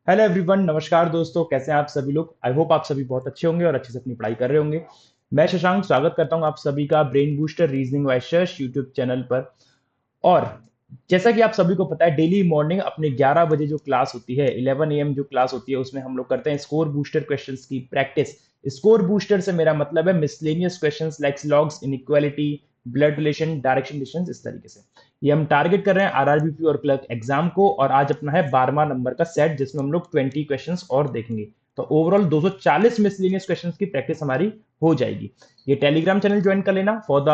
Hello everyone, नमस्कार दोस्तों। कैसे हैं आप सभी लोग? आई होप आप सभी बहुत अच्छे होंगे और अच्छे से अपनी पढ़ाई कर रहे होंगे। मैं शशांक स्वागत करता हूं आप सभी का brain booster reasoning by Shash YouTube channel पर। और जैसा कि आप सभी को पता है, डेली मॉर्निंग अपने 11 बजे जो क्लास होती है, 11 AM जो क्लास होती है, उसमें हम लोग करते हैं स्कोर बूस्टर क्वेश्चंस की प्रैक्टिस। स्कोर बूस्टर से मेरा मतलब है miscellaneous questions like logs, inequality, blood relation, direction distance, इस तरीके से। ये हम टारगेट कर रहे हैं आरआरबीपी और क्लर्क एग्जाम को, और आज अपना है 12वां नंबर का सेट जिसमें हम लोग 20 क्वेश्चंस और देखेंगे। तो ओवरऑल 240 मिसलेनियस क्वेश्चंस की प्रैक्टिस हमारी हो जाएगी। ये टेलीग्राम चैनल ज्वाइन कर लेना for the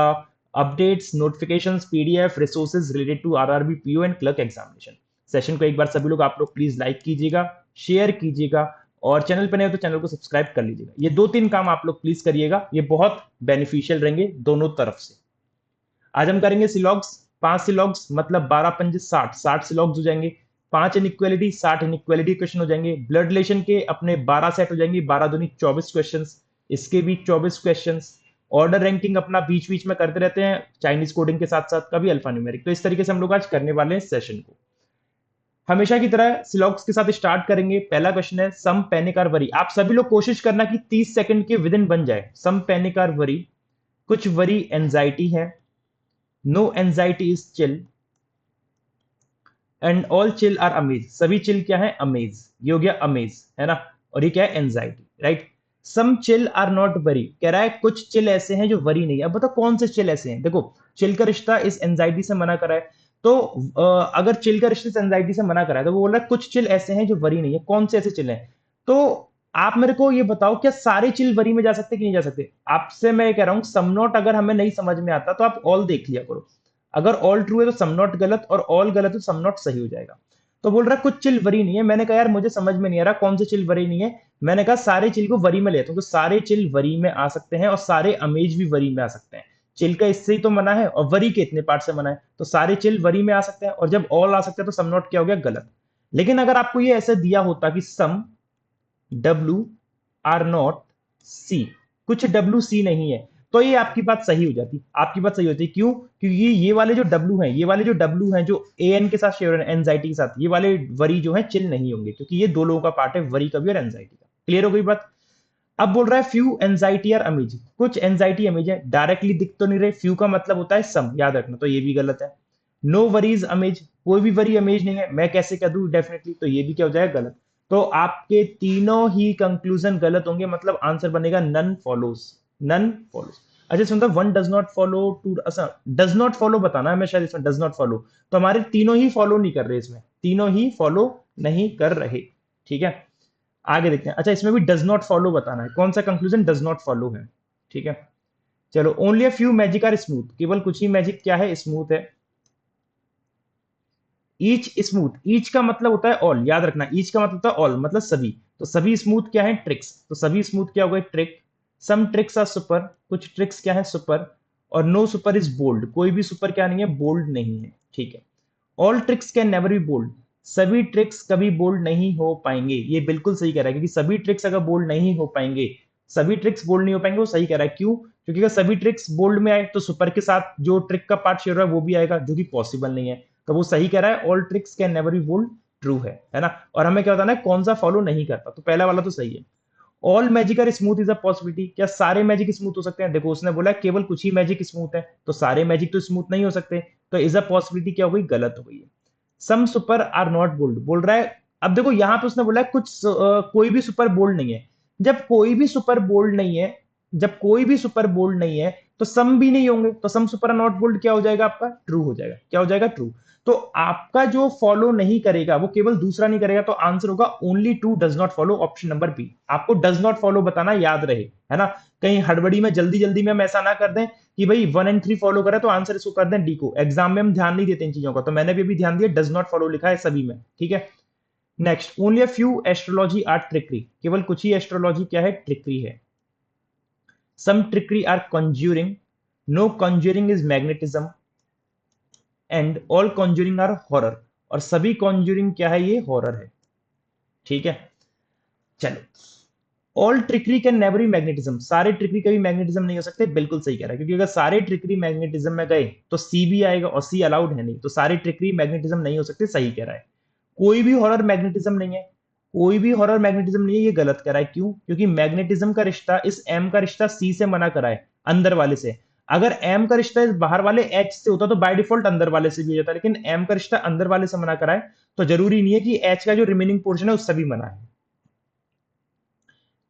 updates, notifications, PDF, resources related to RRB, PO and clerk examination. Session को एक बार सभी लोग आप लोग प्लीज लाइक कीजिएगा, शेयर कीजिएगा, और चैनल पर नए हो तो चैनल को सब्सक्राइब कर लीजिएगा। ये 2-3 काम आप लोग प्लीज करिएगा, ये बहुत बेनिफिशियल रहेंगे दोनों तरफ से। आज हम करेंगे सिलॉग्स। 5 सिलॉग्स मतलब 12 पंजे 60, 60 सिलॉग्स हो जाएंगे। 5 इनइक्वालिटी, 60 इनइक्वालिटी क्वेश्चन हो जाएंगे। ब्लड रिलेशन के अपने 12 सेट हो जाएंगे, 12 दूनी 24 क्वेश्चन, इसके भी 24 क्वेश्चन। ऑर्डर रैंकिंग अपना बीच बीच में करते रहते हैं, चाइनीज कोडिंग के साथ साथ कभी अल्फा न्यूमेरिक। तो इस तरीके से हम लोग आज करने वाले हैं सेशन को। हमेशा की तरह सिलॉग्स के साथ स्टार्ट करेंगे। पहला क्वेश्चन है सम पैनिक और वरी। आप सभी लोग कोशिश करना कि 30 सेकंड के विद इन बन जाए। सम पैनिक और वरी, कुछ वरी एंजाइटी है, no anxiety is chill, and all chill are amaze. सभी चिल क्या है? अमेज। ये हो गया अमेज, है ना। और ये क्या है? Anxiety, right. Some chill are not worry, कह रहा है कुछ चिल ऐसे हैं जो वरी नहीं है। अब बताओ कौन से चिल ऐसे हैं। देखो, चिल का रिश्ता इस एंजाइटी से मना करा है। तो अगर चिल का रिश्ता इस एंजाइटी से मना करा है, तो वो बोल रहा है कुछ चिल ऐसे हैं जो वरी नहीं है। कौन से ऐसे चिल हैं? तो आप मेरे को ये बताओ, क्या सारे चिल वरी में जा सकते कि नहीं जा सकते? आपसे मैं ये कह रहा हूं, सम नॉट अगर हमें नहीं समझ में आता तो आप ऑल देख लिया करो। अगर ऑल ट्रू है तो सम नॉट गलत, और ऑल गलत है तो सम नॉट सही हो जाएगा। तो बोल रहा है कुछ चिल वरी नहीं है। मैंने कहा यार मुझे समझ में नहीं आ रहा कौन से चिल वरी नहीं है। मैंने कहा सारे चिल को वरी में लेता हूं, तो सारे चिल वरी में आ सकते हैं और सारे अमेज भी वरी में आ सकते हैं। चिल का इससे ही तो मना है, और वरी के इतने पार्ट से मना है, तो सारे चिल वरी में आ सकते हैं। और जब ऑल आ सकते हैं तो सम नॉट क्या हो गया? गलत। लेकिन अगर आपको ये ऐसे दिया होता कि सम डब्ल्यू आर नॉट सी, कुछ डब्ल्यू सी नहीं है, तो ये आपकी बात सही हो जाती। आपकी बात सही होती। क्यों? क्योंकि ये वाले जो डब्ल्यू हैं, ये वाले जो डब्ल्यू हैं जो ए एन के साथ शेयर है, एंजाइटी के साथ, ये वाले वरी जो है चिल नहीं होंगे, क्योंकि ये दो लोगों का पार्ट है, वरी का भी और एंजाइटी का। क्लियर हो गई बात? अब बोल रहा है फ्यू एंजाइटी और अमेज, कुछ एंजाइटी अमेज है। डायरेक्टली दिख तो नहीं रहे। फ्यू का मतलब होता है सम, याद रखना, तो ये भी गलत है। नो वरीज अमेज, कोई भी वरी अमेज नहीं है। मैं कैसे कह दूं डेफिनेटली, तो ये भी क्या हो जाएगा? गलत। तो आपके तीनों ही कंक्लूजन गलत होंगे, मतलब आंसर बनेगा नन फॉलोज। None follows. अच्छा सुनता, one does not follow two, अच्छा डज नॉट फॉलो बताना है मैं, शायद इसमें डज नॉट फॉलो। तो हमारे तीनों ही फॉलो नहीं कर रहे, इसमें तीनों ही फॉलो नहीं कर रहे। ठीक है, आगे देखते हैं। अच्छा, इसमें भी डज नॉट फॉलो बताना है, कौन सा कंक्लूजन डज नॉट फॉलो है। ठीक है, चलो। Only a few magic are smooth, केवल कुछ ही मैजिक क्या है? स्मूथ है। ईच स्मूथ, ईच का मतलब होता है ऑल, याद रखना। ईच का मतलब होता है ऑल, मतलब सभी। तो सभी स्मूथ क्या है? ट्रिक्स। तो सभी स्मूथ क्या हो गए? Trick. Some tricks are super, कुछ ट्रिक्स क्या है? सुपर। और नो सुपर इज बोल्ड, कोई भी सुपर क्या नहीं है? बोल्ड नहीं है। ठीक है। All tricks can never be bold, सभी ट्रिक्स कभी बोल्ड नहीं हो पाएंगे। ये बिल्कुल सही कह रहा है, क्योंकि सभी ट्रिक्स अगर बोल्ड नहीं हो पाएंगे, सभी ट्रिक्स बोल्ड नहीं हो पाएंगे, वो सही कह रहा है। क्यों? क्योंकि अगर सभी ट्रिक्स बोल्ड में आए तो सुपर के साथ जो ट्रिक का पार्ट शेयर है वो भी आएगा, जो कि पॉसिबल नहीं है। तो वो सही कह रहा है, all tricks can never be bold. True है ना। और हमें क्या बताना है? कौन सा फॉलो नहीं करता, तो पहला वाला तो सही है। All magic are smooth is a possibility, क्या सारे मैजिक स्मूथ हो सकते हैं? देखो, उसने बोला केवल कुछ ही मैजिक स्मूथ है, तो सारे मैजिक तो स्मूथ नहीं हो सकते। तो इज अ पॉसिबिलिटी क्या हो गई? गलत हो गई है। Some super are not bold, बोल रहा है। अब देखो यहां पे उसने बोला है कुछ कोई भी सुपर बोल्ड नहीं है। जब कोई भी सुपर बोल्ड नहीं है, जब कोई भी सुपर बोल्ड नहीं है, तो सम भी नहीं होंगे। तो some super are not bold क्या हो जाएगा आपका? ट्रू हो जाएगा। क्या हो जाएगा? ट्रू। तो आपका जो फॉलो नहीं करेगा वो केवल दूसरा नहीं करेगा, तो आंसर होगा only two does not follow, option number B. आपको डज नॉट फॉलो बताना याद रहे, है ना। कहीं हड़बड़ी में जल्दी जल्दी में हम ऐसा ना कर दें कि भाई 1 और 3 फॉलो करें तो आंसर इसको कर दें डी को। एग्जाम में हम ध्यान नहीं देते इन चीजों का, तो मैंने भी अभी ध्यान दिया, डज नॉट फॉलो लिखा है सभी में। ठीक है। Next, only a few astrology are trickery, केवल कुछ ही एस्ट्रोलॉजी क्या है? ट्रिकरी है। Some trickery are conjuring, no conjuring is magnetism, and all conjuring are horror, और सभी कॉन्ज्यूरिंग क्या है? ये हॉरर है। ठीक है, चलो। All trickery can never B magnetism, सारे ट्रिकरी कभी मैग्नेटिज्म नहीं हो सकते। बिल्कुल सही कह रहा है, क्योंकि अगर सारे ट्रिकरी मैग्नेटिज्म में गए तो सी भी आएगा, और सी अलाउड है नहीं, तो सारे ट्रिकरी मैग्नेटिज्म नहीं हो सकते। सही कह रहा है। कोई भी हॉरर मैग्नेटिज्म नहीं है, कोई भी हॉरर मैग्नेटिज्म नहीं है, ये गलत करा है। क्यों? क्योंकि मैग्नेटिज्म का रिश्ता, इस एम का रिश्ता सी से मना करा है, अंदर वाले से। अगर एम का रिश्ता इस बाहर वाले एच से होता तो बाय डिफॉल्ट अंदर वाले से भी हो जाता, लेकिन एम का रिश्ता अंदर वाले से मना करा है, तो जरूरी नहीं है कि एच का जो रिमेनिंग पोर्शन है उससे भी मना है।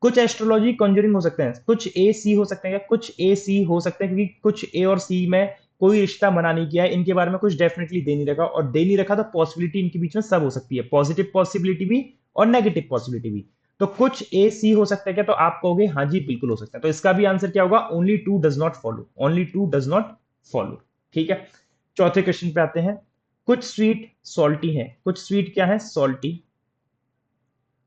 कुछ एस्ट्रोलॉजी कॉन्जरिंग हो सकते हैं, कुछ ए सी हो सकते हैं, कुछ ए सी हो सकते हैं, क्योंकि कुछ ए और सी में कोई रिश्ता मना नहीं किया है, इनके बारे में कुछ डेफिनेटली दे नहीं रखा, और दे नहीं रखा तो पॉसिबिलिटी इनके बीच में सब हो सकती है, पॉजिटिव पॉसिबिलिटी भी और नेगेटिव पॉसिबिलिटी भी। तो कुछ ए सी हो सकता है क्या? तो आप कहोगे हाँ जी बिल्कुल हो सकता है। तो इसका भी आंसर क्या होगा? Only two does not follow, only two does not follow. ठीक है, चौथे क्वेश्चन पे आते हैं। कुछ स्वीट सॉल्टी है, कुछ स्वीट क्या है? Salty.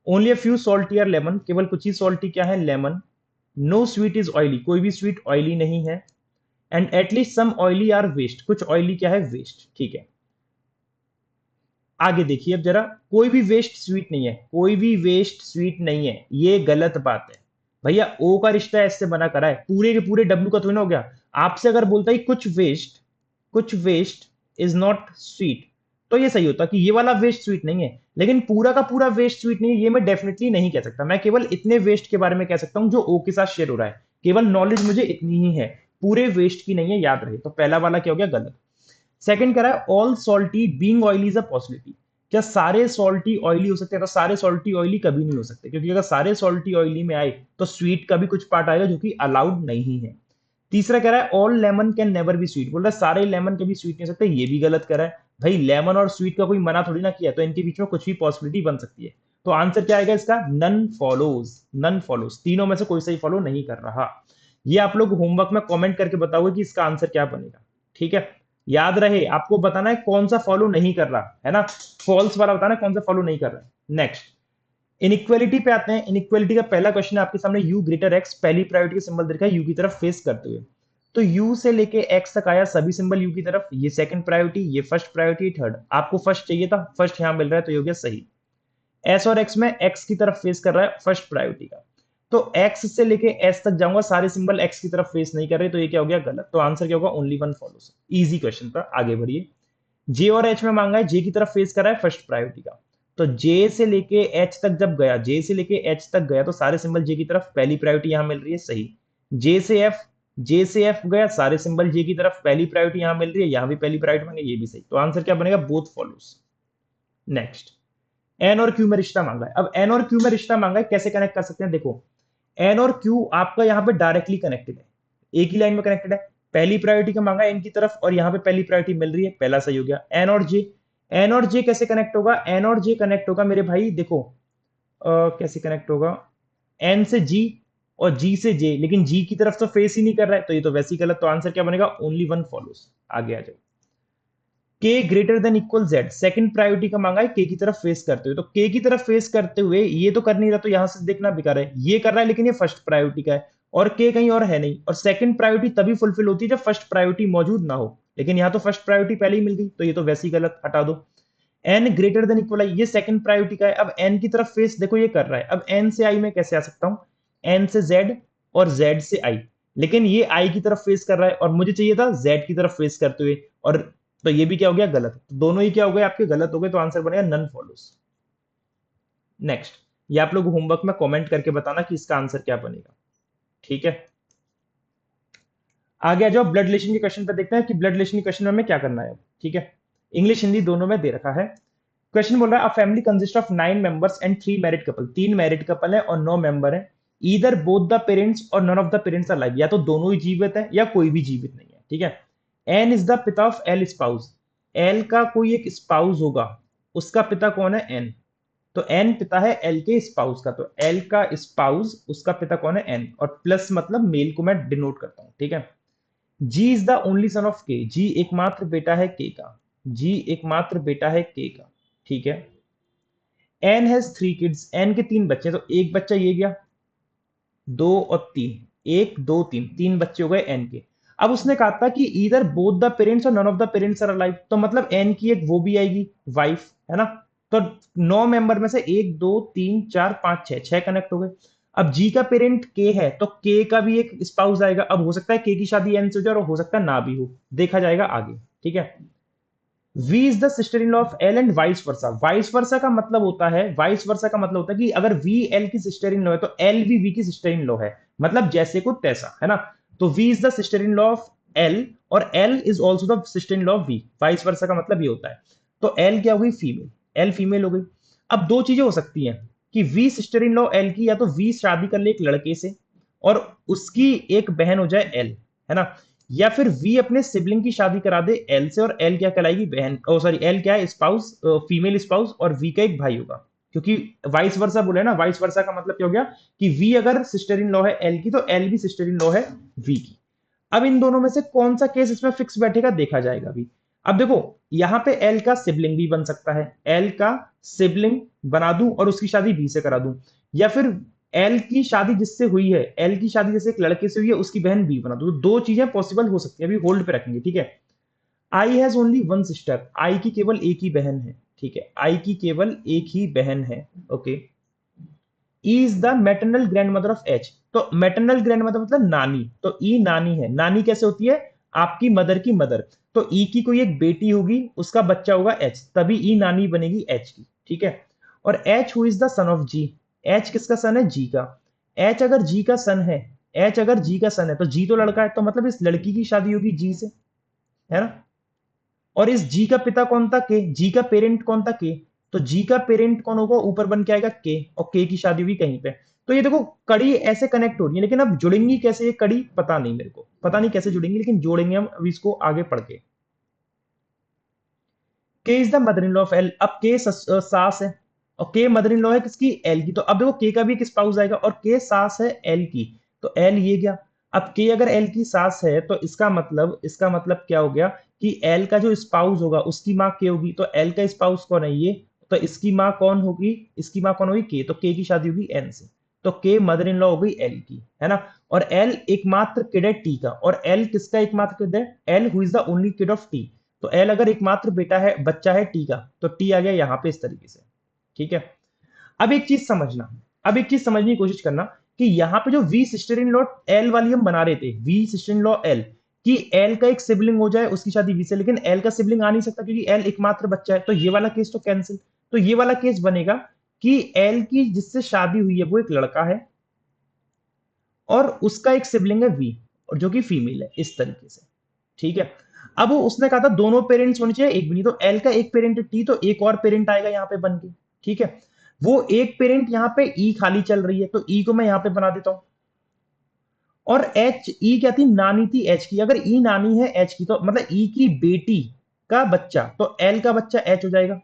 Only a few salty are lemon, केवल कुछ ही सॉल्टी क्या है? Lemon. No sweet is oily, कोई भी स्वीट ऑयली नहीं है। And at least some oily are waste, कुछ ऑयली क्या है? वेस्ट। ठीक है, आगे देखिए अब जरा। कोई भी वेस्ट स्वीट नहीं है, कोई भी वेस्ट स्वीट नहीं है, ये गलत बात है भैया। ओ का रिश्ता एस से बना करा है, पूरे के पूरे डब्ल्यू का थोड़ी ना हो गया। आपसे अगर बोलता है कुछ वेस्ट, कुछ वेस्ट इज नॉट स्वीट, तो ये सही होता कि ये वाला वेस्ट स्वीट नहीं है, लेकिन पूरा का पूरा वेस्ट स्वीट नहीं है, ये मैं डेफिनेटली नहीं कह सकता। मैं केवल इतने वेस्ट के बारे में कह सकता हूं जो ओ के साथ शेयर हो रहा है, केवल नॉलेज मुझे इतनी ही है, पूरे वेस्ट की नहीं है, याद रहे। तो पहला वाला क्या हो गया? गलत। सेकंड कह रहा है all salty being oily is a possibility, क्या सारे सॉल्टी ऑयली हो सकते हैं? तो सारे सॉल्टी ऑयली कभी नहीं हो सकते, क्योंकि अगर सारे सॉल्टी ऑयली में आए तो स्वीट का भी कुछ पार्ट आएगा जो कि अलाउड नहीं है। तीसरा कह रहा है all lemon can never B sweet, बोल रहा है सारे लेमन कभी स्वीट नहीं हो सकते, ये भी गलत कह रहा है। भाई लेमन और स्वीट का कोई मना थोड़ी ना किया, तो इनके बीच में कुछ भी पॉसिबिलिटी बन सकती है। तो आंसर क्या आएगा इसका? नन फॉलोज, नन फॉलोज, तीनों में से कोई सही फॉलो नहीं कर रहा। ये आप लोग होमवर्क में कमेंट करके बताओगे कि इसका आंसर क्या बनेगा। ठीक है, याद रहे आपको बताना है कौन सा फॉलो नहीं कर रहा है ना, फॉल्स वाला बताना है कौन सा फॉलो नहीं कर रहा है। नेक्स्ट इनइक्वालिटी पे आते हैं। इनइक्वालिटी का पहला क्वेश्चन है आपके सामने, यू ग्रेटर एक्स, पहली प्रायोरिटी का सिंबल देखा है यू की तरफ फेस करते हुए, तो यू से लेके एक्स तक आया सभी सिंबल यू की तरफ, ये सेकंड प्रायोरिटी, ये फर्स्ट प्रायोरिटी, थर्ड। आपको फर्स्ट चाहिए था, फर्स्ट यहां मिल रहा है, तो ये हो गया सही। एस और एक्स में एक्स की तरफ फेस कर रहा है फर्स्ट प्रायोरिटी का, तो एक्स से लेके एस तक जाऊंगा, सारे सिंबल एक्स की तरफ फेस नहीं कर रहे, तो ये क्या हो गया? गलत। तो आंसर क्या होगा? Only one follows. Easy question पर आगे बढ़िए। जे और एच में मांगा है, जे की तरफ फेस कर रहा है फर्स्ट प्रायोरिटी का, तो जे से लेके एच तक जब गया, जे से लेके एच तक गया, तो सारे सिंबल जे की तरफ, पहली प्रायोरिटी यहां मिल रही है, सही। जे से एफ, जे से एफ गया, सारे सिंबल जे की तरफ, पहली प्रायोरिटी यहां मिल रही है, यहां भी पहली प्रायोरिटी मांगे, ये भी सही। तो आंसर क्या बनेगा? Both follows. नेक्स्ट एन और क्यू में रिश्ता मांगा है। अब एन और क्यू में रिश्ता मांगा है, कैसे कनेक्ट कर सकते हैं? देखो एन और क्यू आपका यहाँ पे डायरेक्टली कनेक्टेड है, एक ही लाइन में कनेक्टेड है। पहली प्रायोरिटी का मांगा एन की तरफ, और यहाँ पे पहली प्रायोरिटी मिल रही है, पहला सही हो गया। एन और जे, एन और जे कैसे कनेक्ट होगा? एन और जे कनेक्ट होगा मेरे भाई, देखो कैसे कनेक्ट होगा, एन से जी और जी से जे, लेकिन जी की तरफ तो फेस ही नहीं कर रहा है, तो ये तो वैसे ही गलत। तो आंसर क्या बनेगा? Only one follows. आगे आ जाओ। के greater than equal Z, second priority का मांगा है के की तरफ फेस करते हुए, तो के की तरफ फेस करते हुए ये तो कर नहीं रहा, तो यहां से देखना बेकार है, ये कर रहा है लेकिन ये फर्स्ट प्रायोरिटी का है, और के कहीं और है नहीं, और सेकंड प्रायोरिटी तभी फुलफिल होती है जब फर्स्ट प्रायोरिटी मौजूद ना हो, लेकिन यहाँ तो फर्स्ट प्रायोरिटी पहले ही मिल गई, तो ये तो वैसे ही गलत, हटा दो। एन ग्रेटर देन इक्वल आई, ये सेकंड प्रायोरिटी का है, अब एन की तरफ फेस देखो ये कर रहा है, अब एन से आई में कैसे आ सकता हूं? एन से जेड और जेड से आई, लेकिन ये आई की तरफ फेस कर रहा है, और मुझे चाहिए था जेड की तरफ फेस करते हुए, और तो ये भी क्या हो गया? गलत। तो दोनों ही क्या हो गए आपके? गलत हो गए, तो आंसर बनेगा नन फॉलोस। नेक्स्ट, ये आप लोग होमवर्क में कमेंट करके बताना कि इसका आंसर क्या बनेगा। ठीक है, आगे आ जाओ। ब्लड रिलेशन के क्वेश्चन पे देखते हैं कि ब्लड रिलेशन के क्वेश्चन में हमें क्या करना है। ठीक है, इंग्लिश हिंदी दोनों में दे रखा है। क्वेश्चन बोल रहा है a family consist of 9 members and 3 married couple, 3 married couple है और 9 मेंबर है। ईदर बोथ द पेरेंट्स और none of the parents are live, या तो दोनों ही जीवित है या कोई भी जीवित नहीं है। ठीक है, एन इज द पिता ऑफ एल स्पाउस, एल का कोई एक स्पाउस होगा, उसका पिता कौन है? एन। तो एन पिता है एल के स्पाउस का, तो एल का स्पाउस उसका पिता कौन है? एन, और प्लस मतलब मेल को मैं डिनोट करता हूं। ठीक है, G is the only son of K, G एकमात्र बेटा है के का, जी एकमात्र बेटा है के का। ठीक है, एन हैज 3 किड्स, एन के 3 बच्चे, तो एक बच्चा ये गया, 2 और 3, 1 2 3, 3 बच्चे हो गए एन के। अब उसने कहा था कि इधर बोथ द पेरेंट्स और none of the parents are alive, तो मतलब एन की एक वो भी आएगी वाइफ, है ना। तो 9 मेंबर में से 1 2 3 4 5 6, 6 कनेक्ट हो गए। अब जी का पेरेंट के है, तो के का भी एक स्पाउस आएगा। अब हो सकता है के की शादी एन से हो जाए और हो सकता है ना भी हो, देखा जाएगा आगे। ठीक है, V is the sister in law of L and vice versa. Vice versa का मतलब होता है, वाइस वर्सा का मतलब होता है कि अगर V L की सिस्टर इन लॉ है तो L भी V की सिस्टर इन लॉ है, मतलब जैसे को तैसा, है ना। तो V is the sister in law of L और L is also the sister in law of V। Vice versa का मतलब ये होता है। तो L क्या हो गई, फीमेल, L फीमेल हो गई। अब दो चीजें हो सकती हैं कि V sister in law L की, या तो V शादी कर ले एक लड़के से और उसकी एक बहन हो जाए L, है ना, या फिर वी अपने सिबलिंग की शादी करा दे एल से और एल क्या कहलाएगी, बहन, ओ सॉरी, एल क्या है, स्पाउस, फीमेल स्पाउस, और वी का एक भाई होगा। क्योंकि वाइस वर्सा बोले ना, वाइस वर्सा का मतलब क्या हो गया कि वी अगर सिस्टर इन लॉ है एल की तो एल भी सिस्टर इन लॉ है वी की। अब इन दोनों में से कौन सा केस इसमें फिक्स बैठेगा देखा जाएगा अभी। अब देखो, यहां पे एल का सिबलिंग भी बन सकता है, एल का सिबलिंग बना दूं और उसकी शादी बी से करा दूं, या फिर एल की शादी जिससे हुई है, एल की शादी जैसे एक लड़के से हुई है उसकी बहन बी बना दो। तो दो चीजें पॉसिबल हो सकती है, अभी होल्ड पे रखेंगे, ठीक है। I has only one sister, I की केवल एक ही बहन है, ठीक है, आई की केवल एक ही बहन है, okay. E is the maternal grand mother of H. तो मैटरनल ग्रैंड मदर मतलब नानी, तो ई नानी है। नानी कैसे होती है, आपकी मदर की मदर। तो ई की कोई एक बेटी होगी, उसका बच्चा होगा एच, तभी ई नानी बनेगी एच की, ठीक है। और H who is the son of G, H किसका सन है, जी का। एच अगर जी का सन है, एच अगर जी का सन है तो जी तो लड़का है, तो मतलब इस लड़की की शादी होगी जी से, है ना। और इस जी का पिता कौन था, के, जी का पेरेंट कौन था, के। तो जी का पेरेंट कौन होगा, ऊपर बन के आएगा के, और के की शादी हुई कहीं पे। तो ये देखो कड़ी ऐसे कनेक्ट हो रही है, लेकिन अब जुड़ेंगी कैसे ये कड़ी पता नहीं, मेरे को पता नहीं कैसे जुड़ेंगी, लेकिन जोड़ेंगे हम अभी इसको आगे पढ़ के। के is the mother in law of L. अब के सास है और के मदर इन लॉ है किसकी, एल की। तो अब देखो के का भी एक स्पाउस आएगा और के सास है एल की, तो एल ये गया। अब के अगर एल की सास है तो इसका मतलब क्या हो गया कि एल का जो स्पाउस होगा उसकी माँ के होगी, तो एल का स्पाउस कौन है ये, तो इसकी माँ कौन होगी, इसकी माँ कौन होगी, के, तो के की शादी होगी एन से। तो के मदर इन लॉ हो गई एल की, है ना। और एल एकमात्र किड है टी का, और एल किसका एकमात्र किड है, L who is the only kid of T. तो एल अगर एकमात्र बेटा है, बच्चा है टी का, तो टी आ गया यहां पे इस तरीके से, ठीक है। अब एक चीज समझना, अब एक चीज समझने की कोशिश करना कि यहाँ पे जो V sister in law L वाली हम बना रहे थे, V sister in law L, कि एल का एक सिबलिंग हो जाए उसकी शादी वी से, लेकिन एल का सिबलिंग आ नहीं सकता क्योंकि एल एकमात्र बच्चा है, तो ये वाला केस तो कैंसिल। तो ये वाला केस बनेगा कि एल की जिससे शादी हुई है वो एक लड़का है और उसका एक सिबलिंग है वी, और जो कि फीमेल है, इस तरीके से, ठीक है। अब उसने कहा था दोनों पेरेंट्स होने चाहिए, एक भी नहीं, तो एल का एक पेरेंट टी, तो एक और पेरेंट आएगा यहाँ पे बन के, ठीक है। वो एक पेरेंट यहाँ पे ई खाली चल रही है, तो ई को मैं यहाँ पे बना देता हूं। और एच, ई क्या थी, नानी थी एच की। अगर ई नानी है एच की तो मतलब ई की बेटी का बच्चा, तो एल का बच्चा एच हो जाएगा,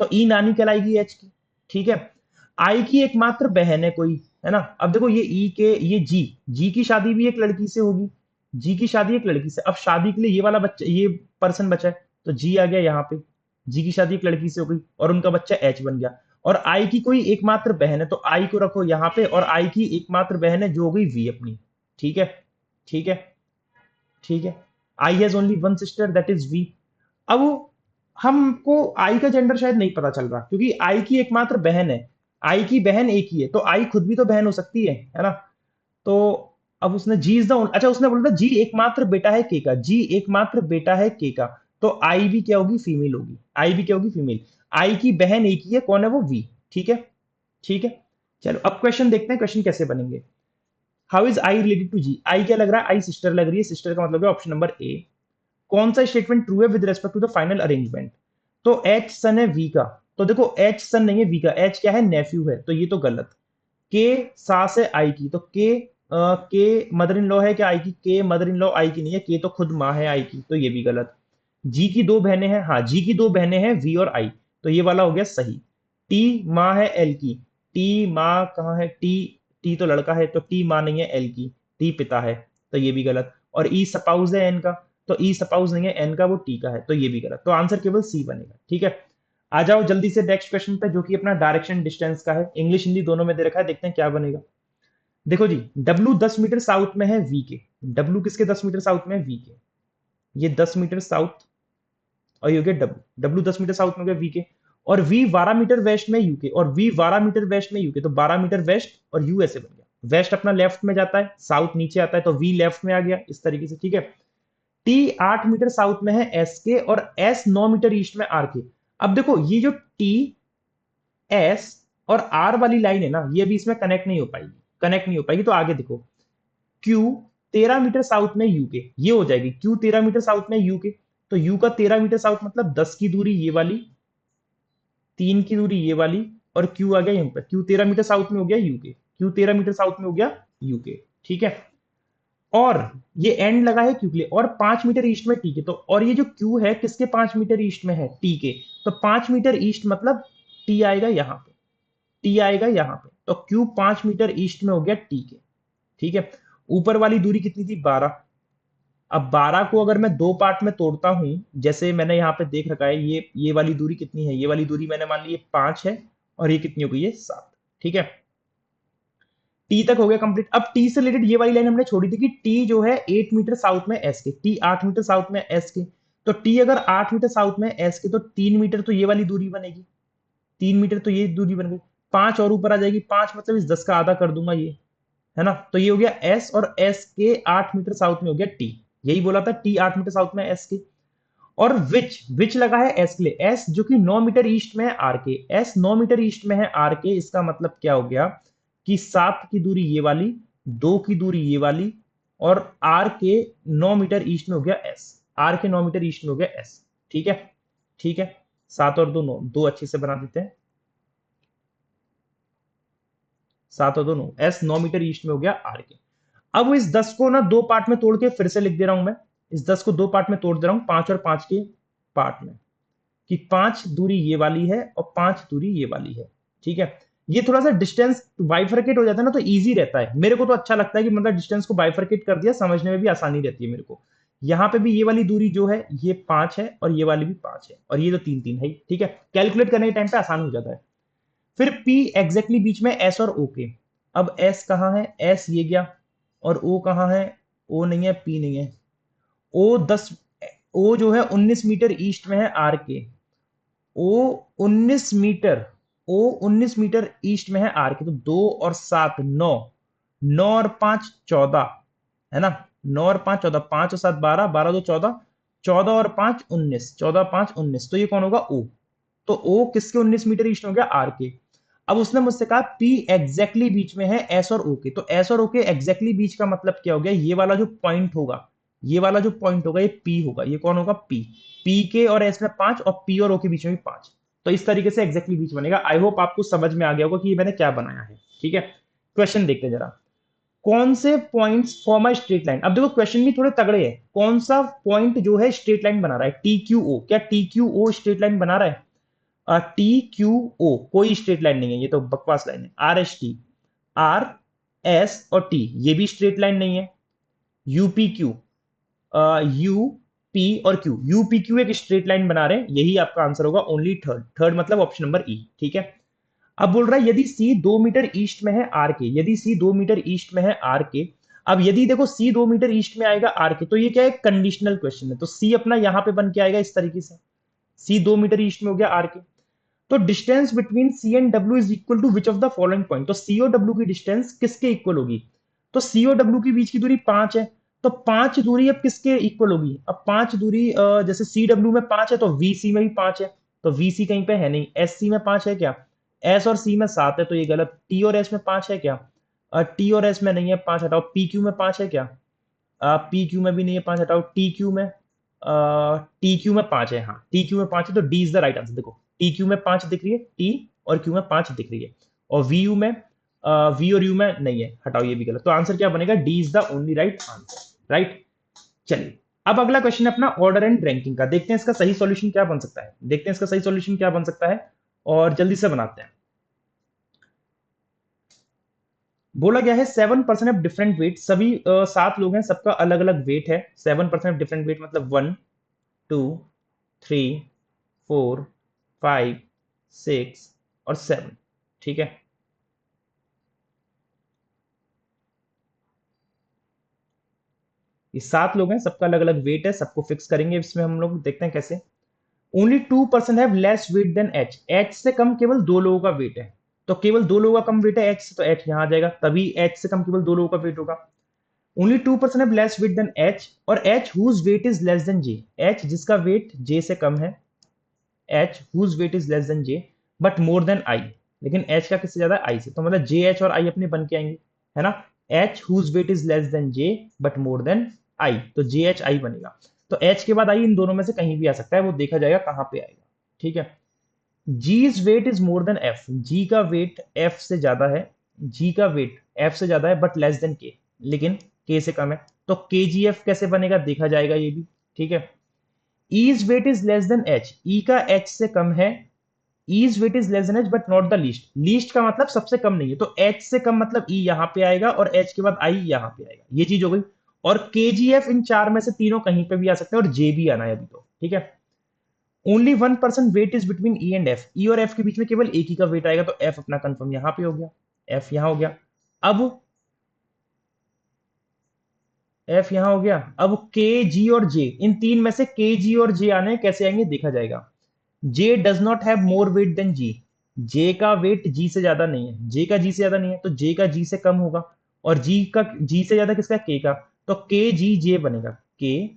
तो ई नानी कहलाएगी एच की, ठीक है। आई की एकमात्र बहन है कोई, है ना। अब देखो ये ई के, ये जी, जी की शादी भी एक लड़की से होगी, जी की शादी एक लड़की से। अब शादी के लिए ये वाला बच्चा, ये पर्सन बचा है, तो जी आ गया यहाँ पे, जी की शादी एक लड़की से हो गई और उनका बच्चा एच बन गया। और आई की कोई एकमात्र बहन है, तो आई को रखो यहाँ पे, और आई की एकमात्र बहन है जो हो गई वी अपनी, ठीक है, ठीक है, ठीक है। I has only one sister that is V. अब हमको आई का जेंडर शायद नहीं पता चल रहा क्योंकि आई की एकमात्र बहन है, आई की बहन एक ही है, तो आई खुद भी तो बहन हो सकती है ना। तो अब उसने जी इज द, अच्छा उसने बोला था जी एकमात्र बेटा है के का, जी एकमात्र बेटा है के का, तो आई भी क्या होगी, फीमेल होगी, आई भी क्या होगी, फीमेल। आई की बहन एक ही है, कौन है वो, वी, ठीक है, ठीक है। चलो अब क्वेश्चन देखते हैं, क्वेश्चन कैसे बनेंगे। How is I related to G, I क्या लग रहा है, आई सिस्टर लग रही है, सिस्टर का मतलब है ऑप्शन नंबर ए। कौन सा स्टेटमेंट ट्रू है with respect to the final arrangement, तो एच सन है वी का, तो देखो एच सन नहीं है वी का, एच क्या है, नेफ्यू है, तो ये तो गलत। के सास है आई की, तो के मदर इन लॉ है क्या आई की, के मदर इन लॉ आई की नहीं है, के तो खुद माँ है आई की, तो ये भी गलत। जी की दो बहनें हैं, हाँ जी की दो बहनें हैं वी और आई, तो ये वाला हो गया सही। टी माँ है एल की, टी माँ कहाँ है, टी, टी तो लड़का है, तो टी माँ नहीं है एल की, टी पिता है, तो ये भी गलत। और ई सपाउस है एन का, तो ई सपाउस नहीं है एन का, वो टी का है, तो ये भी गलत। तो आंसर केवल सी बनेगा, ठीक है। आ जाओ जल्दी से नेक्स्ट क्वेश्चन पे जो कि अपना डायरेक्शन डिस्टेंस का है, इंग्लिश हिंदी दोनों में दे रखा है, देखते हैं क्या बनेगा। देखो जी, डब्ल्यू 10 मीटर साउथ में है वी के, डब्ल्यू किसके 10 मीटर साउथ में है, वी के, ये 10 मीटर साउथ, और ये हो गया डब्ल्यू, डब्ल्यू 10 मीटर साउथ में हो गया वी के। और वी 12 मीटर वेस्ट में यूके, और वी 12 मीटर वेस्ट में यूके, तो 12 मीटर वेस्ट और यू ऐसे बन गया। वेस्ट अपना लेफ्ट में जाता है, साउथ नीचे आता है, तो वी लेफ्ट में आ गया इस तरीके से, ठीक है। टी 8 मीटर साउथ में है एस के और एस 9 मीटर ईस्ट में आर के। अब देखो ये जो टी एस और आर वाली लाइन है ना, ये अभी इसमें कनेक्ट नहीं हो पाएगी, कनेक्ट नहीं हो पाएगी। तो आगे देखो, क्यू 13 मीटर साउथ में यू के, ये हो जाएगी क्यू 13 मीटर साउथ में यू के। तो यू का 13 मीटर साउथ मतलब 10 की दूरी ये वाली, 3 की दूरी ये वाली, और क्यू आ गया यहीं पर, क्यू 13 मीटर साउथ में हो गया यूके, क्यू 13 मीटर साउथ में हो गया यूके। ठीक है, और ये एंड लगा है क्यू के लिए, और 5 मीटर ईस्ट में टी के। तो और ये जो क्यू है किसके 5 मीटर ईस्ट में है, टी के। तो 5 मीटर ईस्ट मतलब टी आएगा यहाँ पे, टी आएगा यहाँ पे। तो क्यू 5 मीटर ईस्ट में हो गया टी के। ठीक है, ऊपर वाली दूरी कितनी थी, 12। अब 12 को अगर मैं दो पार्ट में तोड़ता हूं, जैसे मैंने यहाँ पे देख रखा है, ये वाली दूरी कितनी है, ये वाली दूरी मैंने मान ली ये 5 है, और ये कितनी हो गई, ये 7। ठीक है, टी तक हो गया कंप्लीट। अब टी से रिलेटेड ये वाली लाइन हमने छोड़ी थी कि टी जो है 8 मीटर साउथ में एस के, टी 8 मीटर साउथ में एस के। तो टी अगर 8 मीटर साउथ में एस के, तो 3 मीटर तो ये वाली दूरी बनेगी, 3 मीटर तो ये दूरी बन गई, 5 और ऊपर आ जाएगी, 5 मतलब इस 10 का आधा कर दूंगा ये, है ना। तो ये हो गया एस, और एस के 8 मीटर साउथ में हो गया टी। यही बोला था, टी 8 मीटर साउथ में एस के। और विच लगा है एस के लिए, एस जो कि 9 मीटर ईस्ट में है आर के, एस 9 मीटर ईस्ट में है आर के। इसका मतलब क्या हो गया कि 7 की दूरी ये वाली, 2 की दूरी ये वाली, और आर के 9 मीटर ईस्ट में हो गया एस, आर के 9 मीटर ईस्ट में हो गया एस। ठीक है, ठीक है, 7 और 2 9, 2 अच्छे से बना देते हैं, 7 और 2 9, एस 9 मीटर ईस्ट में हो गया आर के। अब इस 10 को ना दो पार्ट में तोड़ के फिर से लिख दे रहा हूं मैं, इस 10 को दो पार्ट में तोड़ दे रहा हूं, 5 और 5 के पार्ट में, कि 5 दूरी ये वाली है और 5 दूरी ये वाली है। ठीक है, ये थोड़ा सा डिस्टेंस बाइफरकेट हो जाता है ना, तो इजी रहता है, मेरे को तो अच्छा लगता है कि मतलब डिस्टेंस को बाइफरकेट कर दिया, समझने में भी आसानी रहती है मेरे को। यहां पे भी ये वाली दूरी जो है ये 5 है, और ये वाली भी 5 है, और ये तो 3 3 है। ठीक है, कैलकुलेट करने के टाइम पे आसान हो जाता है। फिर P एग्जैक्टली बीच में S और O के। अब S कहाँ है, S ये गया, और O कहाँ है, O नहीं है, P नहीं है। O 10, O जो है 19 मीटर ईस्ट में है are K, O 19 meter, O 19 meter east में है आर के। तो 2 और 7 9, 9 और 5 14, है ना, 9 और 5 14, 5 और 7 12, 12 2 14, 14 और 5 19, 14 5 19। तो ये कौन होगा, O। तो O किसके 19 मीटर ईस्ट में हो गया, आर के। अब उसने मुझसे कहा P एग्जैक्टली बीच में है S और O के। तो S और O के एग्जैक्टली बीच का मतलब क्या हो गया, ये वाला जो पॉइंट होगा, ये वाला जो पॉइंट होगा ये P होगा। ये कौन होगा, P। P के और S में 5, और P और O के बीच में भी 5। तो इस तरीके से एग्जैक्टली बीच बनेगा। आई होप आपको समझ में आ गया होगा कि ये मैंने क्या बनाया है। ठीक है, क्वेश्चन देखते हैं जरा, कौन से points form a straight line. अब देखो क्वेश्चन भी थोड़े तगड़े हैं, कौन सा पॉइंट जो है स्ट्रेट लाइन बना रहा है, टी क्यू ओ। क्या T Q O straight line बना रहा है, टी क्यू ओ कोई स्ट्रेट लाइन नहीं है, ये तो बकवास लाइन है। R S T, R S और टी ये भी स्ट्रेट लाइन नहीं है। यूपी क्यू, यू पी और क्यू, यूपी क्यू एक स्ट्रेट लाइन बना रहे हैं, यही आपका आंसर होगा, ओनली थर्ड, थर्ड मतलब ऑप्शन नंबर ई। ठीक है, अब बोल रहा है यदि सी 2 मीटर ईस्ट में है आर के, यदि सी 2 मीटर ईस्ट में है आर के। अब यदि देखो सी 2 मीटर ईस्ट में आएगा आर के, तो ये क्या है, कंडीशनल क्वेश्चन है। तो सी अपना यहां पे बन के आएगा इस तरीके से, सी 2 मीटर ईस्ट में हो गया आर के। तो distance between C and W is equal to which of the following point. तो सी और डब्ल्यू की डिस्टेंस किसके इक्वल होगी, तो सी और डब्ल्यू के बीच की दूरी 5 है। तो 5 दूरी अब किसके इक्वल होगी, अब 5 दूरी जैसे सी डब्ल्यू में 5 है, तो वी सी में भी 5 है। तो वी सी कहीं पे है नहीं, एस सी में 5 है क्या, एस और सी में 7 है, तो ये गलत। टी और एस में 5 है क्या, टी और एस में नहीं है, 5 हटाओ। पी क्यू में 5 है क्या, पी क्यू में भी नहीं है, 5 हटाओ। टी क्यू में 5 है, हाँ टी क्यू में 5 है, तो D is the right answer. देखो टी क्यू में 5 दिख रही है, टी और क्यू में 5 दिख रही है, और वी यू में वी और यू में नहीं है, हटाओ ये भी गलत। तो आंसर क्या बनेगा, D is the only right answer. Right, चलिए अब अगला क्वेश्चन है अपना ऑर्डर एंड रैंकिंग का। देखते हैं इसका सही सॉल्यूशन क्या बन सकता है, देखते हैं इसका सही सॉल्यूशन क्या बन सकता है, और जल्दी से बनाते हैं। बोला गया है 7% ऑफ डिफरेंट वेट, सभी 7 लोग हैं, सबका अलग अलग वेट है। 7% ऑफ डिफरेंट वेट मतलब 1 2 3 4 5 6 और 7। ठीक है, ये 7 लोग हैं, सबका अलग अलग वेट है, सबको फिक्स करेंगे इसमें हम लोग, देखते हैं कैसे। Only 2% have less weight than H, H से कम केवल 2 लोगों का वेट है। तो केवल 2 लोगों का कम वेट है एच से, तो एच यहां आ जाएगा, तभी एच से कम केवल 2 लोगों का वेट होगा। Only 2% have less weight than H, और H whose weight is less than J, H जिसका वेट जे से कम है, H whose weight is less than J but more than I, लेकिन एच का किससे ज्यादा आई से, तो मतलब जे एच और आई अपने बन के आएंगे, है ना। H whose weight is less than J but more than I, तो जे एच आई बनेगा। तो एच के बाद आई इन दोनों में से कहीं भी आ सकता है, वो देखा जाएगा कहां पे आएगा, ठीक है। G's weight is more than F, G का वेट एफ से ज्यादा है, जी का वेट एफ से ज्यादा है बट लेस देन के, लेकिन के से कम है, तो के जी एफ कैसे बनेगा देखा जाएगा ये भी, ठीक है। E's weight is less than H, E का एच से कम है, E's weight is less than H but not the least, least का मतलब सबसे कम नहीं है, तो एच से कम मतलब ई यहां पे आएगा और एच के बाद आई यहां पे आएगा, ये चीज हो गई। और के जी एफ इन चार में से तीनों कहीं पे भी आ सकते हैं, और जे भी आना है अभी तो, ठीक है। Only 1% weight is between E and F, E और एफ के बीच में केवल एक ही का वेट आएगा, तो एफ अपना कंफर्म यहां पे हो गया, एफ यहां हो गया। अब एफ यहां हो गया, अब के जी और जे, इन तीन में से के जी और जे आने हैं, कैसे आएंगे देखा जाएगा। J does not have more weight than G, J का वेट जी से ज्यादा नहीं है, जे का जी से ज्यादा नहीं है, तो जे का जी से कम होगा, और जी का जी से ज्यादा किसका, के का, तो के जी जे बनेगा, के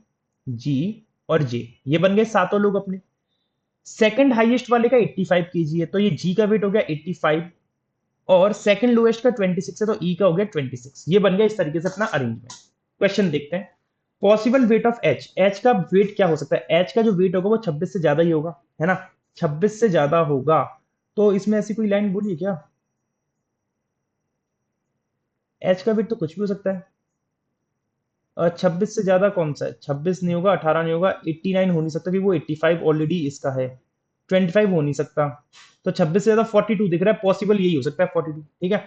जी और जे, ये बन गए सातों लोग अपने। सेकंड हाईएस्ट वाले का 85 केजी है, तो ये जी का वेट हो गया 85, और सेकंड लोएस्ट का 26 है, तो ई का हो गया 26, ये बन गया इस तरीके से अपना अरेंजमेंट। क्वेश्चन देखते हैं। Possible weight of H, H का वेट क्या हो सकता है, एच का जो वेट होगा वो 26 से ज्यादा ही होगा, है ना, 26 से ज्यादा होगा, तो इसमें ऐसी कोई लाइन बोलिए क्या, एच का वेट तो कुछ भी हो सकता है। 26 से ज्यादा कौन सा है, 26 नहीं होगा, 18 नहीं होगा, 89 हो नहीं सकता क्योंकि वो 85 ऑलरेडी इसका है, 25 हो नहीं सकता, तो 26 से ज्यादा 42 दिख रहा है, पॉसिबल यही हो सकता है 42, ठीक है।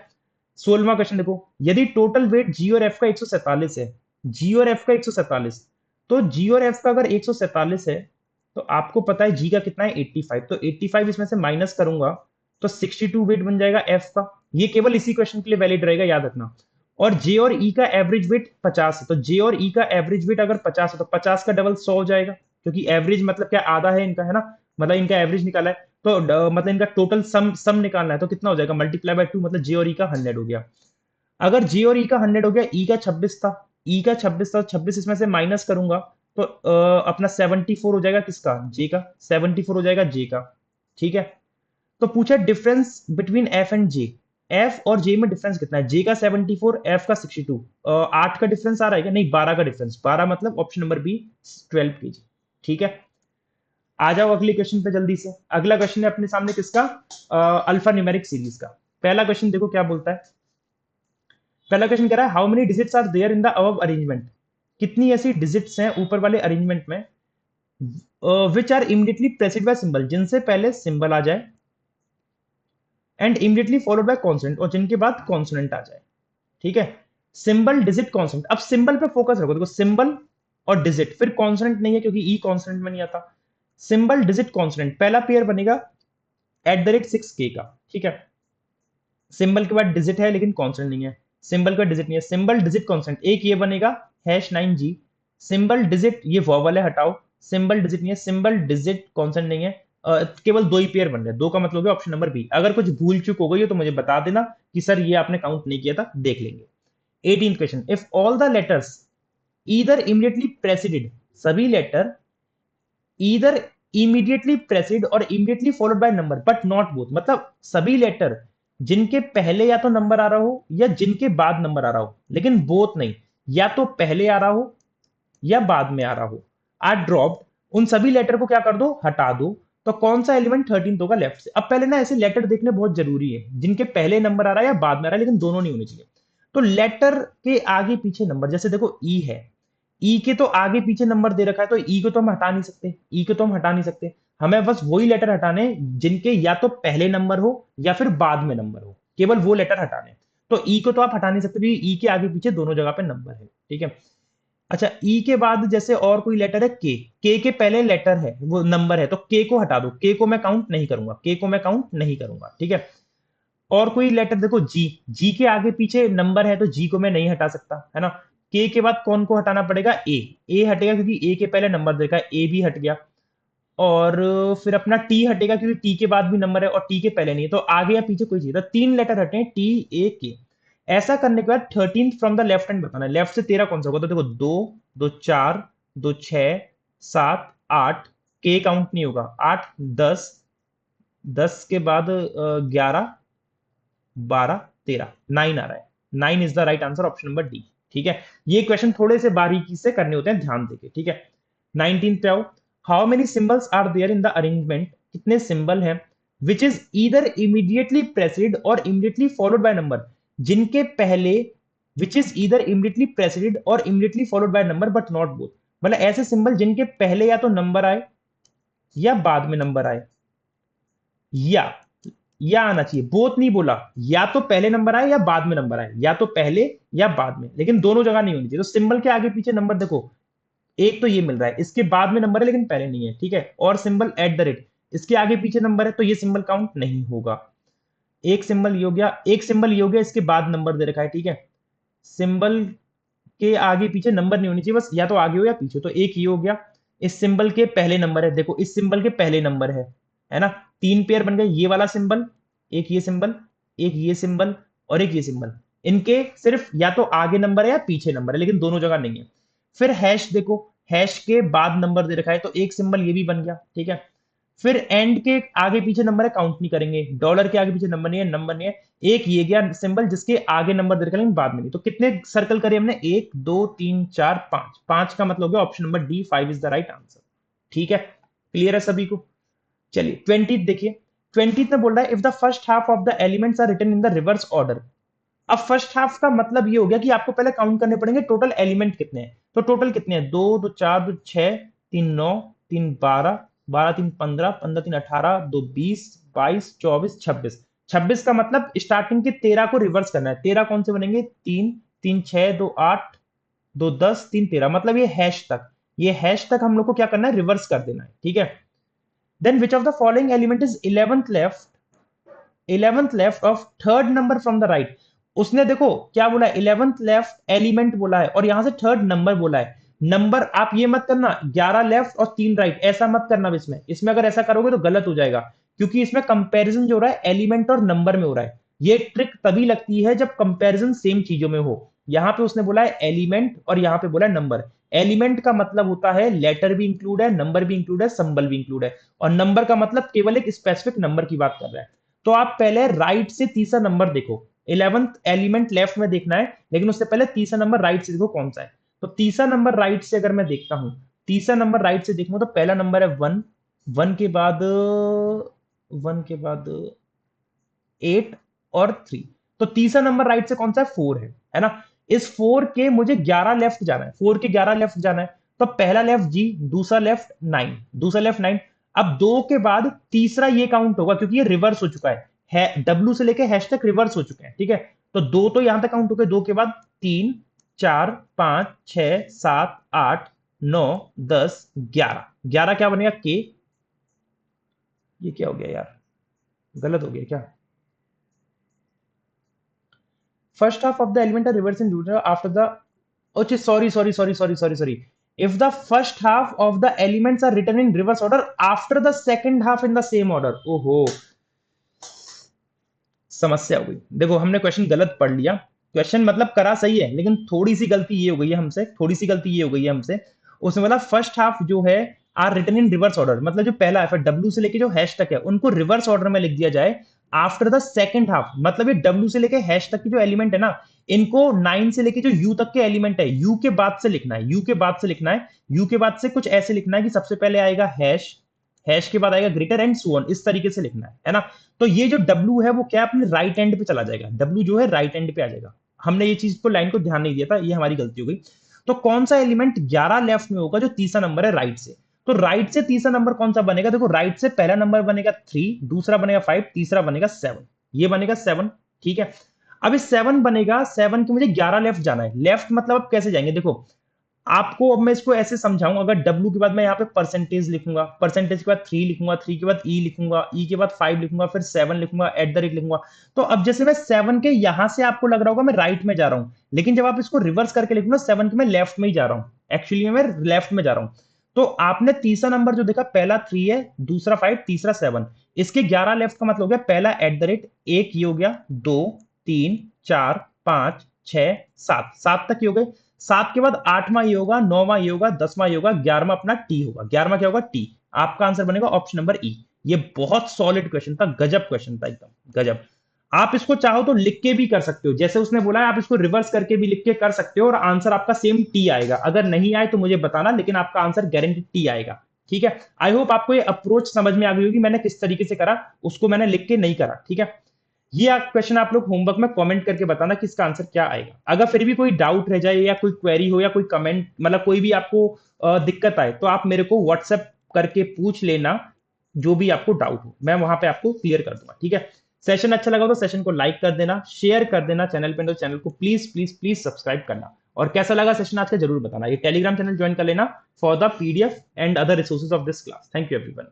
16वां क्वेश्चन देखो, यदि टोटल वेट जी और एफ का 147 है, जी और एफ का 147, तो जी और एफ का अगर 147 है, तो आपको पता है जी का कितना है 85, तो 85 इसमें से माइनस करूंगा तो 62 वेट बन जाएगा एफ का, ये केवल इसी क्वेश्चन के लिए वैलिड रहेगा, याद रखना। और जे और ई का एवरेज वेट 50 है, तो जे और ई का एवरेज वेट अगर 50 है तो 50 का डबल 100 हो जाएगा, क्योंकि एवरेज मतलब क्या, आधा है इनका, है ना, मतलब इनका एवरेज निकाला है, तो मतलब इनका टोटल सम सम निकालना है, तो कितना हो जाएगा, मल्टीप्लाई बाय 2, मतलब जे और ई का 100 हो गया। अगर जे और ई का 100 हो गया, ई का 26 था, ई का 26 था, 26 इसमें से माइनस करूंगा तो अपना 74 हो जाएगा किसका, जे का, 74 हो जाएगा जे का, ठीक है। तो पूछा difference between F and J, F और जे में डिफरेंस कितना है, जे का 74, एफ का 62, 8 का डिफरेंस आ रहा है क्या, नहीं 12 का डिफरेंस, 12 मतलब ऑप्शन नंबर बी 12 केजी, ठीक है। आ जाओ अगले क्वेश्चन पे जल्दी से, अगला क्वेश्चन है अपने सामने किसका, अल्फा न्यूमेरिक सीरीज का। पहला क्वेश्चन देखो क्या बोलता है, पहला क्वेश्चन कह रहा है how many digits are there in the above arrangement, कितनी ऐसी डिजिट्स हैं ऊपर वाले अरेंजमेंट में, which are immediately preceded by symbol, जिनसे पहले सिंबल आ जाए, and immediately followed by consonant, और जिनके बाद कॉन्सोनेंट आ जाए, ठीक है। सिंबल डिजिट कॉन्सोनेंट, अब सिंबल पे फोकस रखो, देखो सिंबल और डिजिट, फिर कॉन्सोनेंट नहीं है क्योंकि ई कॉन्सोनेंट में नहीं आता, सिंबल डिजिट कॉन्सोनेंट, पहला पेयर बनेगा @6k का, ठीक है। सिंबल के बाद डिजिट है लेकिन कॉन्स्टेंट नहीं है, सिंबल का डिजिट नहीं है, सिंबल डिजिट कॉन्स्टेंट एक ये बनेगा #9g, सिंबल डिजिट ये वॉवल है हटाओ, सिंबल डिजिट नहीं है, सिंबल डिजिट कॉन्स्टेंट नहीं है, केवल दो ही पेयर बन रहे, दो का मतलब है ऑप्शन नंबर बी। अगर कुछ भूल चूक हो गई हो तो मुझे बता देना कि सर ये आपने काउंट नहीं किया था, देख लेंगे। 18th question, if all the letters either immediately preceded, सभी लेटर ईदर इमीडिएटली प्रेसिड और immediately followed by number but not both, मतलब सभी लेटर जिनके पहले या तो नंबर आ रहा हो या जिनके बाद नंबर आ रहा हो, लेकिन बोथ नहीं, या तो पहले आ रहा हो या बाद में आ रहा हो, आर ड्रॉप्ड, उन सभी लेटर को क्या कर दो, हटा दो, तो कौन सा एलिमेंट 13th होगा लेफ्ट से। अब पहले ना ऐसे लेटर देखने बहुत जरूरी है, जिनके पहले नंबर आ रहा है या बाद में आ रहा है, लेकिन दोनों नहीं होने चाहिए। तो लेटर के आगे पीछे नंबर, जैसे देखो ई है, ई के तो आगे पीछे नंबर दे रखा है, तो ई को तो हम हटा नहीं सकते, ई को तो हम हटा नहीं सकते, हमें बस वही लेटर हटाने जिनके या तो पहले नंबर हो या फिर बाद में नंबर हो, केवल वो लेटर हटाने। तो ई को तो आप हटा नहीं सकते क्योंकि ई के आगे पीछे दोनों जगह पे नंबर है, ठीक है। अच्छा ई के बाद जैसे और कोई लेटर है के पहले लेटर है वो नंबर है, तो के को हटा दो, के को मैं काउंट नहीं करूंगा, के को मैं काउंट नहीं करूंगा, ठीक है। और कोई लेटर देखो जी, जी के आगे पीछे नंबर है तो जी को मैं नहीं हटा सकता, है ना। के बाद कौन को हटाना पड़ेगा, ए हटेगा क्योंकि ए के पहले नंबर देखा है, ए भी हट गया। और फिर अपना टी हटेगा क्योंकि टी के बाद भी नंबर है और टी के पहले नहीं है, तो आगे या पीछे कोई चाहिए, तो तीन लेटर हटे हैं, टी ए के। ऐसा करने के बाद 13 फ्रॉम द लेफ्ट हैंड बताना है, लेफ्ट से 13 कौन सा होगा, तो देखो 2 2 4 2 6 7 8, के काउंट नहीं होगा, 8 10, 10 के बाद 11 12 13, 9 आ रहा है, 9 is the right answer, option number D. ठीक है, ये क्वेश्चन थोड़े से बारीकी से करने होते हैं, ध्यान देके। ठीक है, 19 पे आओ। How many symbols are there in the arrangement, कितने सिंबल हैं, which is either immediately preceded और इमीडिएटली फॉलोड बाय नंबर, जिनके पहले, which is either immediately preceded और immediately followed by number but not both, मतलब ऐसे सिंबल जिनके पहले या तो नंबर आए या बाद में नंबर आए, या आना चाहिए, बोथ नहीं बोला, या तो पहले नंबर आए या बाद में नंबर आए, या तो पहले या बाद में, लेकिन दोनों जगह नहीं होनी चाहिए। तो सिंबल के आगे पीछे नंबर देखो, एक तो ये मिल रहा है, इसके बाद में नंबर है लेकिन पहले नहीं है। ठीक है, और सिंबल एट द रेट, इसके आगे पीछे नंबर है, तो ये सिंबल काउंट नहीं होगा। एक सिंबल ये हो गया, एक सिंबल ये हो गया, इसके बाद नंबर दे रखा है। ठीक है, सिंबल के आगे पीछे नंबर नहीं होनी चाहिए, बस या तो आगे हो या पीछे, तो एक ये हो गया। इस सिंबल के पहले नंबर है, देखो इस सिंबल के पहले नंबर है ना, 3 पेयर बन गए, ये वाला सिंबल, एक ये सिंबल, एक ये सिंबल और एक ये सिंबल, इनके सिर्फ या तो आगे नंबर है या पीछे नंबर है, लेकिन दोनों जगह नहीं है। फिर हैश देखो, हैश के बाद नंबर दे रखा है, तो एक सिंबल ये भी बन गया। ठीक है, फिर एंड के आगे पीछे नंबर है, काउंट नहीं करेंगे, डॉलर के आगे पीछे नंबर नहीं है, नंबर नहीं है, एक ये गया सिंबल जिसके आगे नंबर दे रखा है लेकिन बाद में नहीं। तो कितने सर्कल करे हमने, 1 2 3 4 5, 5 का मतलब हो गया option number D, 5 is the right answer. ठीक है, क्लियर है सभी को। चलिए 20 देखिए, 20 में बोल रहा है if the first half of the elements are written in the reverse order. अब फर्स्ट हाफ का मतलब ये हो गया कि आपको पहले काउंट करने पड़ेंगे टोटल एलिमेंट कितने हैं। तो टोटल कितने हैं, 2 2 4 2 6 3 9 3 12 12 3 15 15 3 18 2 20 22 24 26, 26 का मतलब स्टार्टिंग के 13 को रिवर्स करना है। 13 कौन से बनेंगे, 3 3 6 2 8 2 10 3 13, मतलब ये हैश तक, ये हैश तक हम लोग को क्या करना है, रिवर्स कर देना है। ठीक है, then which of the following element is 11th left of third number from the right. उसने देखो क्या बोला है, 11th लेफ्ट एलिमेंट बोला है और यहां से थर्ड नंबर बोला है। नंबर आप ये मत करना 11 लेफ्ट और 3 राइट, ऐसा मत करना इसमें, इसमें अगर ऐसा करोगे तो गलत हो जाएगा, क्योंकि इसमें कंपैरिजन जो हो रहा है एलिमेंट और नंबर में हो रहा है। ये ट्रिक तभी लगती है जब कंपैरिजन सेम चीजों में हो। यहां पे उसने बोला है एलिमेंट और यहां पे बोला है नंबर। एलिमेंट का मतलब होता है लेटर भी इंक्लूड है, नंबर भी इंक्लूड है, सिंबल भी इंक्लूड है, और नंबर का मतलब केवल एक स्पेसिफिक नंबर की बात कर रहा है। तो आप पहले राइट से तीसरा नंबर देखो, 11th एलिमेंट लेफ्ट में देखना है, लेकिन उससे पहले तीसरा नंबर राइट से देखो कौन सा है। तो तीसरा नंबर राइट से अगर मैं देखता हूं, तीसरा नंबर राइट से देखूं तो पहला नंबर है 1, 1 के बाद 8 और 3, तो तीसरा नंबर राइट से कौन सा है, 4 है ना। इस 4 के मुझे 11 लेफ्ट जाना है, 4 के 11 लेफ्ट जाना है, तो पहला लेफ्ट जी, दूसरा लेफ्ट 9, दूसरा लेफ्ट 9। अब 2 के बाद तीसरा ये काउंट होगा क्योंकि ये रिवर्स हो चुका है डब्ल्यू से लेके हैश तक रिवर्स हो चुके हैं। ठीक है, तो 2 तो यहां तक काउंट हो गए, 2 के बाद 3 4 5 6 7 8 9 10 11, 11 क्या बनेगा, के। ये क्या हो गया यार, गलत हो गया क्या, first half of the element are reversed in order after the, okay, sorry, if the first half of the elements are written in reverse order after the second half in the same order, ओहो समस्या हो गई। देखो हमने question गलत पढ़ लिया, question मतलब करा सही है लेकिन थोड़ी सी गलती ये हो गई है हमसे, थोड़ी सी गलती ये हो गई है हमसे। उसमें बोला फर्स्ट हाफ जो है are written in reverse order, मतलब जो पहला है डब्ल्यू से लेके जो हैश तक है उनको रिवर्स ऑर्डर में लिख दिया जाए आफ्टर द सेकंड हाफ, मतलब ये डब्ल्यू से लेके हैश तक की जो एलिमेंट है ना, इनको 9 से लेके जो यू तक के एलिमेंट है, यू के बाद से लिखना है, यू के बाद से लिखना है, यू के बाद से कुछ ऐसे लिखना है कि सबसे पहले आएगा हैश, हैश के बाद आएगा ग्रेटर एंड सो ऑन, इस तरीके से लिखना है ना। तो ये जो W है वो क्या अपने राइट एंड पे चला जाएगा, W जो है राइट एंड पे आ जाएगा। हमने ये चीज को लाइन को ध्यान नहीं दिया था, ये हमारी गलती हो गई। तो कौन सा एलिमेंट 11 लेफ्ट में होगा जो तीसरा नंबर है राइट से, तो राइट से तीसरा नंबर कौन सा बनेगा, देखो राइट से पहला नंबर बनेगा 3, दूसरा बनेगा 5, तीसरा बनेगा 7, ये बनेगा 7। ठीक है, अब इस 7 बनेगा, 7 के मुझे 11 लेफ्ट जाना है, लेफ्ट मतलब अब कैसे जाएंगे, देखो आपको अब मैं इसको ऐसे समझाऊं, अगर W के बाद मैं यहाँ पे परसेंटेज लिखूंगा, परसेंटेज के बाद 3 लिखूंगा, 3 के बाद E लिखूंगा, E के बाद 5 लिखूंगा, फिर 7 लिखूंगा, एट द रेट लिखूंगा। तो अब जैसे मैं 7 के यहां से आपको लग रहा होगा मैं राइट में जा रहा हूं, लेकिन जब आप इसको रिवर्स करके लिखूंगा 7 के मैं लेफ्ट में ही जा रहा हूं, एक्चुअली मैं लेफ्ट में जा रहा हूं। तो आपने तीसरा नंबर जो देखा, पहला 3 है, दूसरा 5, तीसरा 7, इसके 11 लेफ्ट का मतलब हो गया पहला एट द रेट, एक ये हो गया, 2 3 4 5, 6, 7, 7 तक ही हो गए। 7 के बाद 8वां ये होगा, 9वां ये होगा, 10वां ये होगा, 11वां अपना टी होगा। 11वां क्या होगा? टी। आपका आंसर बनेगा ऑप्शन नंबर ई। ये बहुत सॉलिड क्वेश्चन था, गजब क्वेश्चन था, एकदम गजब। आप इसको चाहो तो लिख के भी कर सकते हो, जैसे उसने बोला है आप इसको रिवर्स करके भी लिख के कर सकते हो और आंसर आपका सेम टी आएगा। अगर नहीं आए तो मुझे बताना, लेकिन आपका आंसर गारंटी टी आएगा। ठीक है, आई होप आपको ये अप्रोच समझ में आ गई होगी, मैंने किस तरीके से करा, उसको मैंने लिख के नहीं करा। ठीक है, ये क्वेश्चन आप लोग होमवर्क में कमेंट करके बताना कि इसका आंसर क्या आएगा। अगर फिर भी कोई डाउट रह जाए या कोई क्वेरी हो या कोई कमेंट, मतलब कोई भी आपको दिक्कत आए, तो आप मेरे को व्हाट्सएप करके पूछ लेना, जो भी आपको डाउट हो मैं वहां पे आपको क्लियर कर दूंगा। ठीक है, सेशन अच्छा लगा तो सेशन को लाइक कर देना, शेयर कर देना, चैनल पे तो चैनल को प्लीज प्लीज प्लीज सब्सक्राइब करना। और कैसा लगा सेशन आज का जरूर बताना। ये टेलीग्राम चैनल ज्वाइन कर लेना for the PDF and other resources of this class. Thank you everyone.